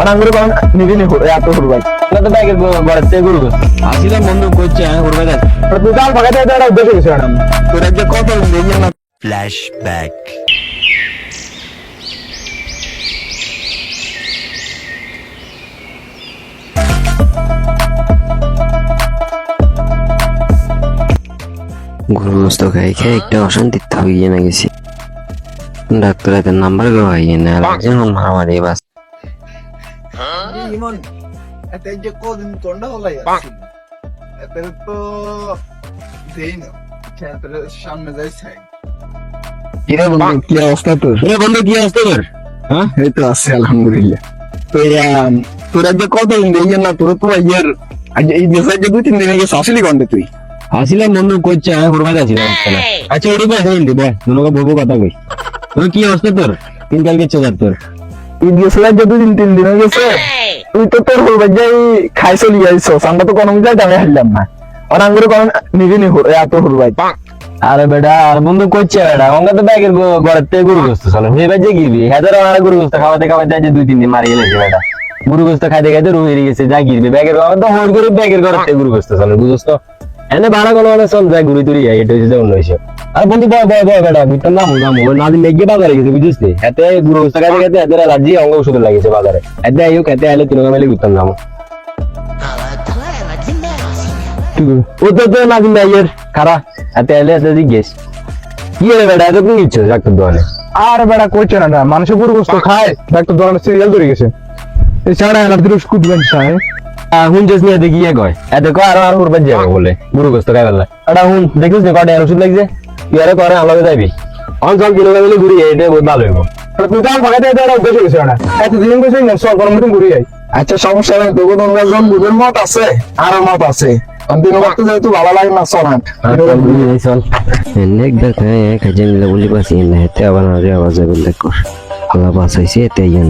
অনাঙ্গুরে কোন নিবি নি এত হুরবাই না তো ব্যাগের গড়তে গরু আসিলাম বন্ধু কইছে উড়বে যাস তুই জাল ভাগাতে এটা উদ্দেশ্য কিছু না তোর যে কত দেখি না Flashback. গরুগ্রস্ত খাই খেয়ে একটা অশান্তিতে হয়ে না গেছি ডাক্তার হাতের নাম্বার গাওয়াইয়ে না লাগছে এখন মারামারি বাস ইমন এটা যে কদিন তোন্ডা হলাই আছে এটা তো দেই না তাহলে সামনে যাই চাই কিরে বন্ধু কি অবস্থা তোর এ বন্ধু কি অবস্থা তোর হ্যাঁ এই তো আছে আলহামদুলিল্লাহ তো তোর যে কত দেখি না তোর তো ইয়ার আজ এই দেশে যে 2-3 দিন আগে আসলি গন্ডে তুই আসিলাম বন্ধু কইছে উড়বে যাস আচ্ছা ওড়ি বল হিন্দি বল দুনোকে বলবো কথা কই তোর কি অবস্থা তোর তিন কাল গেছে যার তোর এই দেশে যে 2-3 দিন হয়ে গেছে তুই তো তোর হুরবাই যাই খাই চলি যাইছো আমরা তো কোনো জায়গা আমি হারলাম না অনাঙ্গুরে কোন নিবি নি এত হুরবাই আরে বেটা আর বন্ধু কইছে বেটা অঙ্গা তো ব্যাগের গড়তে গরু গোস্ত চলে হয়ে বাজে গিবি হাজার আর গরু গোস্ত খাওয়াতে খাওয়াতে যে 2-3 দিন মারি গেছে বেটা গরু গোস্ত খাইতে খাইতে রুহি গেছে যা গিরবে ব্যাগের তো হোর করে ব্যাগের গড়তে গরু গোস্ত চলে বুঝছ এনে ভাড়া কোনো মানে চল যায় ঘুরি তুরি এটা হচ্ছে অন্য হিসেব আর বন্ধু বয় বয় বয় বেটা বুঝতাম না না দিন লেগে বাজারে গেছে বুঝছিস এতে গরু গোস্ত খাইতে খাইতে এদের অ্যালার্জি অঙ্গ ওষুধ লাগিয়েছে বাজারে এতে আইও খেতে আইলে তিন মিলে ঘুরতাম যাবো ও তো না দিন আইয়ের খারা এতে আইলে এতে জিজ্ঞেস কি রে বেটা এত কি ইচ্ছে ডাক্তার দোকানে আর বেড়া কইছে না মানুষের গরু গোস্ত খায় ডাক্তার ধরনের সিরিয়াল ধরে গেছে এই ছাড়া এলাকার ওষুধ দিবেন চাই হুন যাস নিয়ে দেখি ইয়ে কয় এতে কয় আর উড়বে যাবে বলে গরু গোস্ত খাই বললে এটা হুন দেখিস না কটা ওষুধ লাগছে তুই আরে করে আলাদা যাবি অন সব কিলো মিলে ঘুরি এটা বহুত ভালো হইব তুই জাল ভাগাতে এটা উদ্দেশ্য কিছু না এতদিন কইছিস না সব গরম মতন ঘুরি যাই আচ্ছা সমস্যা নাই তোকে তো জন বুঝের মত আছে আর মত আছে দিন বক্ত যেহেতু ভালো লাগে না সনাট চল এনে একবার খাই খাইছে মিলে বলি পাচ্ছি না হেতে আবার আরে আওয়াজ বলে কর আল্লাহ বাঁচাইছে এতে ইয়ে